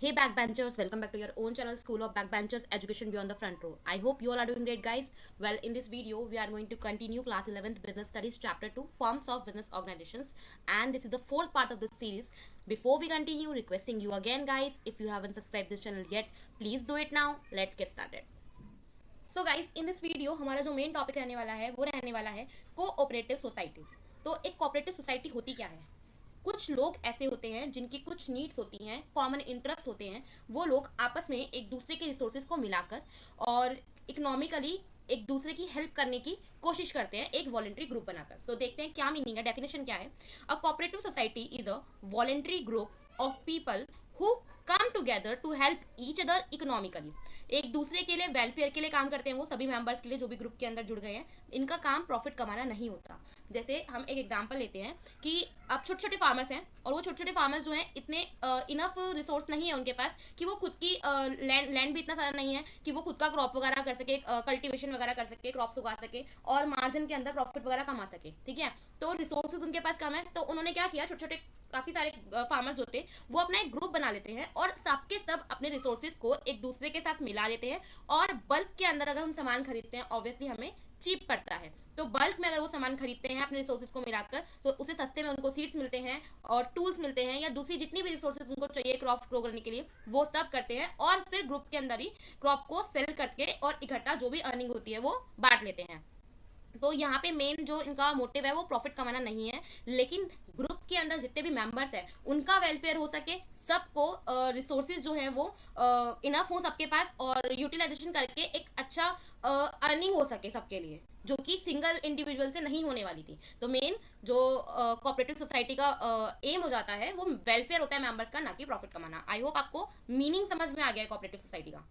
Hey backbenchers, welcome back to your own channel School of Backbenchers Education Beyond the Front Row. I hope you all are doing great guys. Well, in this video we are going to continue class 11th Business Studies chapter 2 Forms of Business Organizations, and this is the fourth part of this series. Before we continue, requesting you again guys, if you haven't subscribed this channel yet, please do it now. Let's get started. So guys, in this video हमारा जो main topic रहने वाला है वो रहने वाला है cooperative societies. तो एक कोऑपरेटिव सोसाइटी होती क्या है? कुछ लोग ऐसे होते हैं जिनकी कुछ नीड्स होती हैं, कॉमन इंटरेस्ट होते हैं। वो लोग आपस में एक दूसरे के रिसोर्सेज को मिलाकर और इकोनॉमिकली एक दूसरे की हेल्प करने की कोशिश करते हैं, एक वॉलंटरी ग्रुप बनाकर। तो देखते हैं क्या मीनिंग है, डेफिनेशन क्या है। A cooperative society is a voluntary group of people who come together to help each other economically. एक दूसरे के लिए वेलफेयर के लिए काम करते हैं, वो सभी मेंबर्स के लिए जो भी ग्रुप के अंदर जुड़ गए हैं। इनका काम प्रॉफिट कमाना नहीं होता। जैसे हम एक एग्जांपल लेते हैं कि अब छोटे छोटे फार्मर्स हैं और वो छोटे छोटे फार्मर्स जो हैं इतने इनफ रिसोर्स नहीं है उनके पास कि वो खुद की लैंड भी इतना सारा नहीं है कि वो खुद का क्रॉप वगैरह कर सके, कल्टीवेशन वगैरह कर सके, क्रॉप्स उगा सके और मार्जिन के अंदर प्रॉफिट वगैरह कमा सके। ठीक है, तो रिसोर्सेज उनके पास कम है, तो उन्होंने क्या किया, छोटे छोटे काफ़ी सारे फार्मर्स जो थे वो अपना एक ग्रुप बना लेते हैं और सबके सब अपने रिसोर्सेज को एक दूसरे के साथ मिला लेते हैं। और बल्क के अंदर अगर हम सामान खरीदते हैं, ऑब्वियसली हमें चीप पड़ता है, तो बल्क में अगर वो सामान खरीदते हैं अपने रिसोर्सेज को मिलाकर, तो उसे सस्ते में उनको सीड्स मिलते हैं और टूल्स मिलते हैं या दूसरी जितनी भी रिसोर्सेज उनको चाहिए क्रॉप ग्रो करने के लिए, वो सब करते हैं और फिर ग्रुप के अंदर ही क्रॉप को सेल करके और इकट्ठा जो भी अर्निंग होती है वो बांट लेते हैं। तो यहाँ पे मेन जो इनका मोटिव है वो प्रॉफिट कमाना नहीं है, लेकिन ग्रुप के अंदर जितने भी मेंबर्स हैं उनका वेलफेयर हो सके, सबको रिसोर्सेज जो हैं वो इनफ हो सबके पास और यूटिलाइजेशन करके एक अच्छा अर्निंग हो सके सबके लिए, जो कि सिंगल इंडिविजुअल से नहीं होने वाली थी। तो मेन जो कोऑपरेटिव सोसाइटी का एम हो जाता है वो वेलफेयर होता है मेंबर्स का, ना कि प्रॉफिट कमाना। आई होप आपको मीनिंग समझ में आ गया है कोऑपरेटिव सोसाइटी का।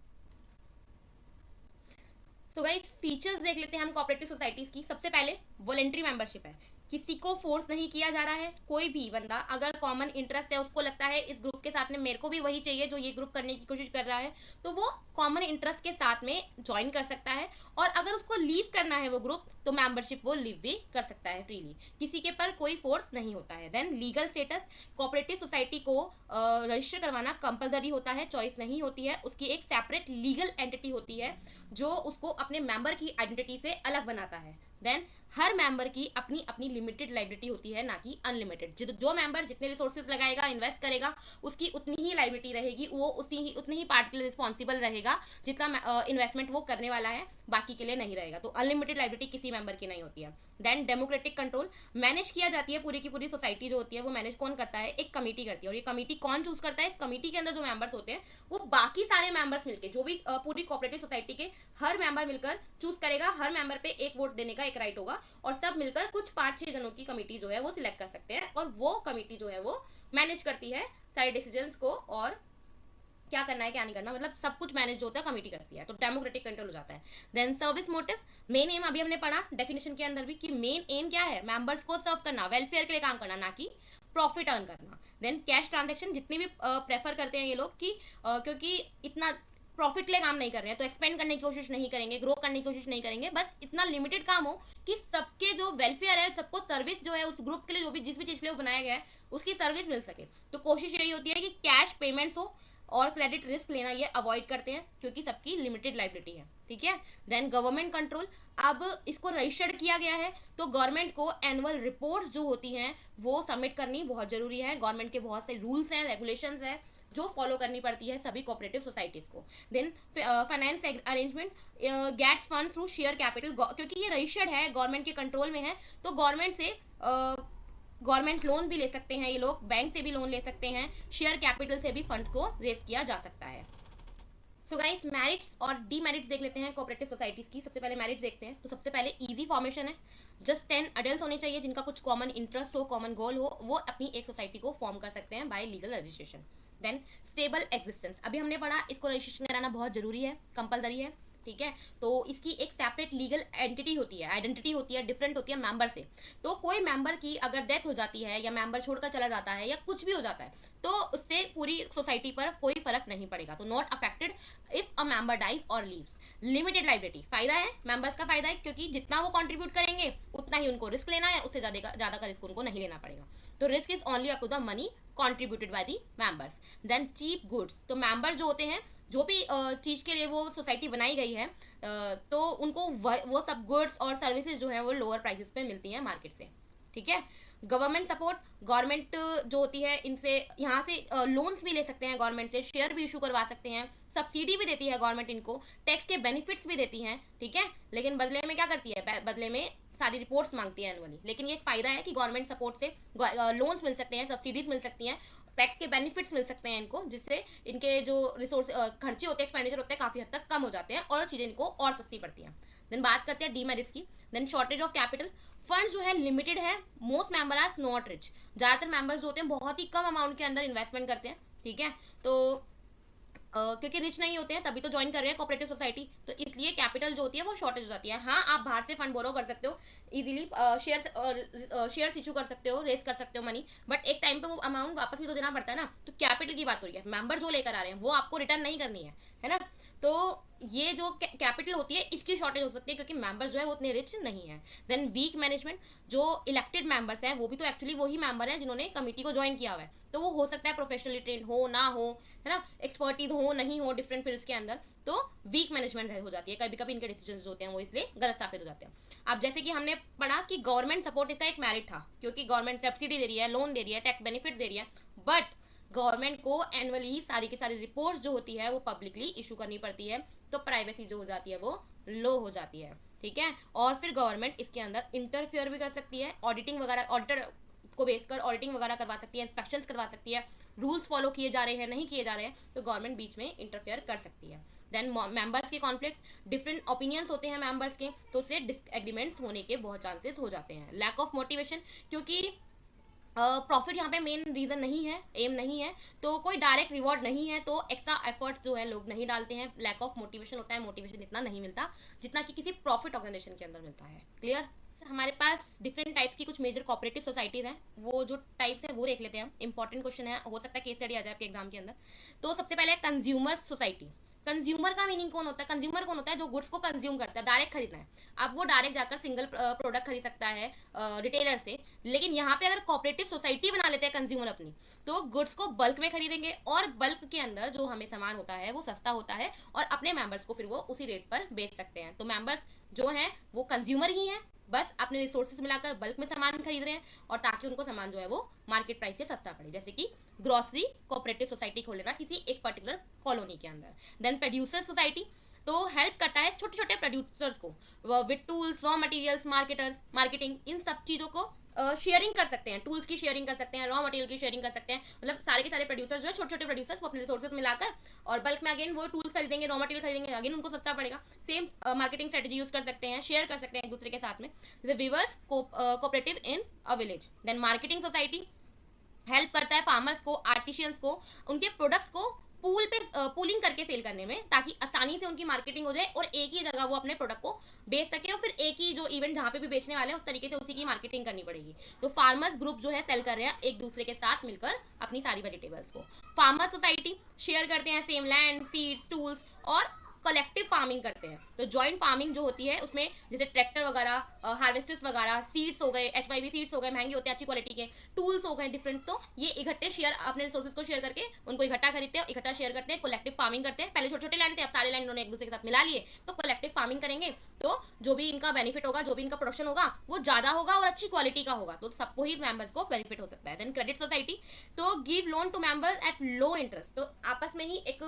सो गाइस, फीचर्स देख लेते हैं हम कोऑपरेटिव सोसाइटीज की। सबसे पहले वॉलेंट्री मेंबरशिप है, किसी को फोर्स नहीं किया जा रहा है। कोई भी बंदा अगर कॉमन इंटरेस्ट है, उसको लगता है इस ग्रुप के साथ में मेरे को भी वही चाहिए जो ये ग्रुप करने की कोशिश कर रहा है, तो वो कॉमन इंटरेस्ट के साथ में ज्वाइन कर सकता है। और अगर उसको लीव करना है वो ग्रुप, तो मेंबरशिप वो लीव भी कर सकता है फ्रीली, किसी के पर कोई फोर्स नहीं होता है। Then legal status, cooperative society को रजिस्टर करवाना कंपलसरी होता है, चॉइस नहीं होती है। उसकी एक सेपरेट लीगल एंटिटी होती है जो उसको अपने मेंबर की आइडेंटिटी से अलग बनाता है। देन हर मेंबर की अपनी अपनी लिमिटेड लाइबिलिटी होती है, ना कि अनलिमिटेड। जो मेंबर जितने रिसोर्सेज लगाएगा, इन्वेस्ट करेगा, उसकी उतनी ही लाइबिलिटी रहेगी, वो उतने ही पार्ट के लिए रिस्पॉन्सिबल रहेगा जितना इन्वेस्टमेंट वो करने वाला है, बाकी के लिए नहीं रहेगा। तो अनलिमिटेड लाइबिलिटी किसी मेंबर की नहीं होती है। देन डेमोक्रेटिक कंट्रोल, मैनेज किया जाती है पूरी की पूरी सोसाइटी जो होती है वो मैनेज कौन करता है, एक कमेटी करती है। और ये कमेटी कौन चूज करता है, इस कमेटी के अंदर जो मेंबर्स होते हैं वो बाकी सारे मेंबर्स मिलकर, जो भी पूरी कोऑपरेटिव सोसाइटी के हर मेंबर मिलकर चूज करेगा। हर मेंबर पे एक वोट देने का एक राइट होगा और सब मिलकर कुछ 5-6 जनों की कमेटी जो है वो सिलेक्ट कर सकते हैं और वो कमेटी जो है वो मैनेज करती है सारे डिसीजंस को और क्या करना है क्या नहीं करना, मतलब सब कुछ मैनेज होता है, कमेटी करती है। तो डेमोक्रेटिक कंट्रोल हो जाता है। Then service motive, main aim अभी हमने पढ़ा डेफिनेशन के अंदर भी कि मेन एम क्या है, मेंबर्स को सर्व करना, वेलफेयर के लिए काम करना, ना कि प्रॉफिट अर्न करना। देन कैश ट्रांजेक्शन, जितने भी प्रेफर करते हैं ये लोग कि क्योंकि इतना प्रॉफिट के लिए काम नहीं कर रहे हैं तो एक्सपेंड करने की कोशिश नहीं करेंगे, ग्रो करने की कोशिश नहीं करेंगे, बस इतना लिमिटेड काम हो कि सबके जो वेलफेयर है, सबको सर्विस जो है उस ग्रुप के लिए जो भी जिस भी चीज़ के लिए वो बनाया गया है उसकी सर्विस मिल सके। तो कोशिश यही होती है कि कैश पेमेंट्स हो और क्रेडिट रिस्क लेना ये अवॉइड करते हैं क्योंकि सबकी लिमिटेड लाइबिलिटी है। ठीक है। देन गवर्नमेंट कंट्रोल, अब इसको रजिस्टर्ड किया गया है तो गवर्नमेंट को एनुअल रिपोर्ट्स जो होती हैं वो सबमिट करनी बहुत ज़रूरी है। गवर्नमेंट के बहुत से रूल्स हैं, रेगुलेशंस हैं जो फॉलो करनी पड़ती है सभी कोऑपरेटिव सोसाइटीज़ को। Then finance arrangement, gets fund through share capital, क्योंकि ये रजिस्टर्ड है, गवर्नमेंट के कंट्रोल में है, तो गवर्नमेंट से गवर्नमेंट लोन भी ले सकते हैं ये लोग, बैंक से भी लोन ले सकते हैं, शेयर कैपिटल से भी फंड को रेज किया जा सकता है। सो गाइस, मेरिट्स और डीमेरिट्स देख लेते हैं कोऑपरेटिव सोसाइटीज़ की। सबसे पहले मेरिट्स देखते हैं। तो सबसे पहले इजी फॉर्मेशन है, जस्ट 10 अडल्ट होने चाहिए जिनका कुछ कॉमन इंटरेस्ट हो, कॉमन गोल हो, वो अपनी एक सोसाइटी को फॉर्म कर सकते हैं by legal registration. Then stable existence, अभी हमने पढ़ा इसको रजिस्ट्रेशन कराना बहुत जरूरी है, कंपलसरी है। ठीक है, तो इसकी एक सेपरेट लीगल एंटिटी होती है, आइडेंटिटी होती है, डिफरेंट होती है मेंबर से। तो कोई मेंबर की अगर डेथ हो जाती है या मेंबर छोड़कर चला जाता है या कुछ भी हो जाता है तो उससे पूरी सोसाइटी पर कोई फर्क नहीं पड़ेगा। तो not affected if a member dies और लीव्स। लिमिटेड लाइबिलिटी, फायदा है मेंबर्स का, फायदा है क्योंकि जितना वो कंट्रीब्यूट करेंगे उतना ही उनको रिस्क लेना है, उससे ज़्यादा का रिस्क उनको नहीं लेना पड़ेगा। तो risk is only up to the money contributed by the members. Then cheap goods, तो मेंबर्स जो होते हैं, जो भी चीज़ के लिए वो सोसाइटी बनाई गई है, तो उनको वो सब गुड्स और सर्विसेज जो है वो लोअर प्राइसेस पे मिलती हैं मार्केट से, ठीक है। गवर्नमेंट सपोर्ट, गवर्नमेंट जो होती है इनसे यहाँ से लोन्स भी ले सकते हैं, गवर्नमेंट से शेयर भी इशू करवा सकते हैं, सब्सिडी भी देती है गवर्नमेंट इनको, टैक्स के बेनिफिट्स भी देती हैं, ठीक है। लेकिन बदले में क्या करती है, बदले में सारी रिपोर्ट्स मांगती है एनुअली। लेकिन ये एक फ़ायदा है कि गवर्नमेंट सपोर्ट से लोन्स मिल सकते हैं, सब्सिडीज मिल सकती हैं, टैक्स के बेनिफिट्स मिल सकते हैं इनको, जिससे इनके जो रिसोर्स खर्चे होते हैं, एक्सपेंडिचर होते हैं, काफ़ी हद तक कम हो जाते हैं और चीज़ें इनको और सस्ती पड़ती हैं। देन बात करते हैं डीमेरिट्स की। Then shortage of capital, fund जो है लिमिटेड है, most member are not rich, ज़्यादातर मेंबर्स जो होते हैं बहुत ही कम अमाउंट के अंदर इन्वेस्टमेंट करते हैं, ठीक है। तो क्योंकि रिच नहीं होते हैं तभी तो ज्वाइन कर रहे हैं कोऑपरेटिव सोसाइटी, तो इसलिए कैपिटल जो होती है वो शॉर्टेज हो जाती है। हाँ, आप बाहर से फंड बोरो कर सकते हो इजीली, शेयर्स इशू कर सकते हो, रेस कर सकते हो मनी, बट एक टाइम पे वो अमाउंट वापस भी तो देना पड़ता है ना। तो कैपिटल की बात हो रही है, मेंबर जो लेकर आ रहे हैं वो आपको रिटर्न नहीं करनी है ना। तो ये जो कैपिटल होती है इसकी शॉर्टेज हो सकती है क्योंकि मेंबर जो है वो उतने रिच नहीं है। देन वीक मैनेजमेंट, जो इलेक्टेड मेंबर्स हैं वो भी तो एक्चुअली वही मेंबर हैं जिन्होंने कमेटी को ज्वाइन किया हुआ है, तो वो हो सकता है प्रोफेशनली ट्रेन हो ना हो, है ना, एक्सपर्टीज हो नहीं हो डिफरेंट फील्ड्स के अंदर, तो वीक मैनेजमेंट हो जाती है। कभी कभी इनके डिसीजंस होते हैं वो इसलिए गलत साबित हो जाते हैं। अब जैसे कि हमने पढ़ा कि गवर्नमेंट सपोर्ट इसका एक मेरिट था क्योंकि गवर्नमेंट सब्सिडी दे रही है, लोन दे रही है, टैक्स बेनिफिट दे रही है, बट गवर्नमेंट को एनुअली ही सारी की सारी रिपोर्ट्स जो होती है वो पब्लिकली इशू करनी पड़ती है, तो प्राइवेसी जो हो जाती है वो लो हो जाती है, ठीक है। और फिर गवर्नमेंट इसके अंदर इंटरफेयर भी कर सकती है, ऑडिटिंग वगैरह, ऑडिटर को बेस कर ऑडिटिंग वगैरह करवा सकती है, इंस्पेक्शंस करवा सकती है, रूल्स फॉलो किए जा रहे हैं नहीं किए जा रहे हैं तो गवर्नमेंट बीच में इंटरफेयर कर सकती है। देन मेंबर्स के कॉन्फ्लिक्ट्स, डिफरेंट ओपिनियंस होते हैं मेंबर्स के, तो उससे डिसएग्रीमेंट्स होने के बहुत चांसेस हो जाते हैं। लैक ऑफ मोटिवेशन, क्योंकि प्रॉफिट यहाँ पे मेन रीज़न नहीं है, एम नहीं है, तो कोई डायरेक्ट रिवॉर्ड नहीं है, तो एक्स्ट्रा एफर्ट्स जो है लोग नहीं डालते हैं। लैक ऑफ मोटिवेशन होता है, मोटिवेशन इतना नहीं मिलता जितना कि किसी प्रॉफिट ऑर्गेनाइजेशन के अंदर मिलता है। क्लियर। हमारे पास डिफरेंट टाइप्स की कुछ मेजर कोऑपरेटिव सोसाइटीज़ हैं, वो जो टाइप्स है वो देख लेते हैं हम। इंपॉर्टेंट क्वेश्चन है, हो सकता है केस स्टडी आ जाए आपके एग्जाम के अंदर। तो सबसे पहले कंज्यूमर सोसाइटी। कंज्यूमर का मीनिंग कौन होता है, कंज्यूमर कौन होता है, जो गुड्स को कंज्यूम करता है, डायरेक्ट खरीदना है। अब वो डायरेक्ट जाकर सिंगल प्रोडक्ट खरीद सकता है रिटेलर से, लेकिन यहाँ पे अगर कोऑपरेटिव सोसाइटी बना लेते हैं कंज्यूमर अपनी, तो गुड्स को बल्क में खरीदेंगे और बल्क के अंदर जो हमें सामान होता है वो सस्ता होता है और अपने मेंबर्स को फिर वो उसी रेट पर बेच सकते हैं। तो मेंबर्स जो हैं वो कंज्यूमर ही हैं, बस अपने रिसोर्सेज मिलाकर बल्क में सामान खरीद रहे हैं और ताकि उनको सामान जो है वो मार्केट प्राइस से सस्ता पड़े, जैसे कि ग्रोसरी कोऑपरेटिव सोसाइटी खोल लेना किसी एक पर्टिकुलर कॉलोनी के अंदर। देन प्रोड्यूसर सोसाइटी, तो हेल्प करता है छोटे छोटे प्रोड्यूसर्स को with tools, raw materials, marketers, marketing, इन सब चीज़ों को शेयरिंग कर सकते हैं, टूल्स की शेयरिंग कर सकते हैं, रॉ मटेरियल की शेयरिंग कर सकते हैं। मतलब सारे के सारे प्रोड्यूसर्स जो है, छोटे छोटे प्रोड्यूसर्स, वो अपने रिसोर्सेज मिलाकर और बल्क में अगेन वो टूल्स खरीदेंगे, रॉ मटेरियल खरीदेंगे, अगेन उनको सस्ता पड़ेगा। सेम मार्केटिंग स्ट्रेटेजी यूज कर सकते हैं, शेयर कर सकते हैं एक दूसरे के साथ में, जैसे weavers cooperative in a village. Then marketing society help करता है फार्मर्स को, आर्टिशियंस को, उनके प्रोडक्ट्स को पूलिंग करके सेल करने में, ताकि आसानी से उनकी मार्केटिंग हो जाए और एक ही जगह वो अपने प्रोडक्ट को बेच सके और फिर एक ही जो इवेंट जहाँ पे भी बेचने वाले हैं उस तरीके से उसी की मार्केटिंग करनी पड़ेगी। तो फार्मर्स ग्रुप जो है सेल कर रहे हैं एक दूसरे के साथ मिलकर अपनी सारी वेजिटेबल्स को। फार्मर सोसाइटी शेयर करते हैं सेम लैंड, सीड्स, टूल्स और कलेक्टिव फार्मिंग करते हैं। तो जॉइंट फार्मिंग जो होती है उसमें जैसे ट्रैक्टर वगैरह, हार्वेस्टर्स वगैरह, सीड्स हो गए, HYV सीड्स हो गए, महंगे होते हैं अच्छी क्वालिटी के, टूल्स हो गए डिफरेंट, तो ये इकट्ठे शेयर अपने रिसोर्सेज को शेयर करके उनको इकट्ठा खरीदते हैं, इकट्ठा शेयर करते हैं, कलेक्टिव फार्मिंग करते हैं। पहले छोटे छोटे लैंड थे, अब सारे लैंड उन्होंने एक दूसरे के साथ मिला लिए, तो कलेक्टिव फार्मिंग करेंगे तो जो भी इनका बेनिफिट होगा, जो भी इनका प्रोडक्शन होगा वो ज़्यादा होगा और अच्छी क्वालिटी का होगा, तो सबको ही मेंबर्स को बेनिफिट हो सकता है। Then credit society, to give loan to members at low interest, तो आपस में ही एक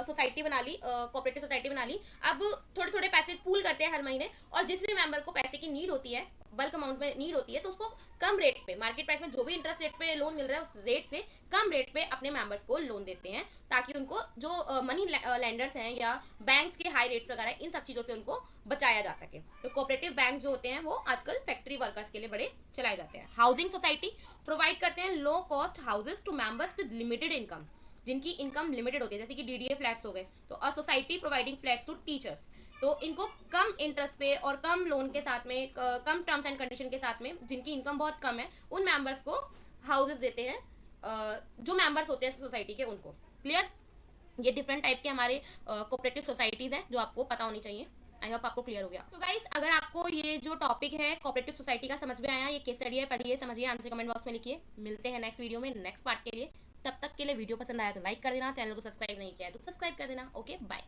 सोसाइटी बना ली, कोऑपरेटिव सोसाइटी बना ली। अब थोड़े थोड़े पैसे पूल करते हैं हर महीने और जिस भी मेंबर को पैसे की नीड होती है, बल्क अमाउंट में नीड होती है, तो उसको कम रेट पे, मार्केट प्राइस में जो भी इंटरेस्ट रेट पे लोन मिल रहा है उस रेट से कम रेट पे अपने मेंबर्स को लोन देते हैं, ताकि उनको जो मनी लैंडर्स हैं या बैंक्स के हाई रेट्स वगैरह इन सब चीज़ों से उनको बचाया जा सके। तो कोऑपरेटिव बैंक जो होते हैं वो आजकल फैक्ट्री वर्कर्स के लिए बड़े चलाए जाते हैं। हाउसिंग सोसाइटी प्रोवाइड करते हैं low cost houses to members with limited income, जिनकी इनकम लिमिटेड होती है, जैसे कि DDA फ्लैट्स हो गए। तो a society providing flats to teachers, तो इनको कम इंटरेस्ट पे और कम लोन के साथ में, कम टर्म्स एंड कंडीशन के साथ में, जिनकी इनकम बहुत कम है उन मेंबर्स को हाउसेज देते हैं, जो मेंबर्स होते हैं सोसाइटी के उनको। क्लियर। ये डिफरेंट टाइप के हमारे कोऑपरेटिव सोसाइटीज़ हैं जो आपको पता होनी चाहिए। आई होप आपको क्लियर हो गया। तो गाइस, अगर आपको ये जो टॉपिक है कोऑपरेटिव सोसाइटी का समझ में आया, ये केस स्टडी है, पढ़िए समझिए, आंसर कमेंट बॉक्स में लिखिए। मिलते हैं नेक्स्ट वीडियो में नेक्स्ट पार्ट के लिए। तब तक के लिए वीडियो पसंद आया तो लाइक कर देना, चैनल को सब्सक्राइब नहीं किया है तो सब्सक्राइब कर देना। Okay, bye.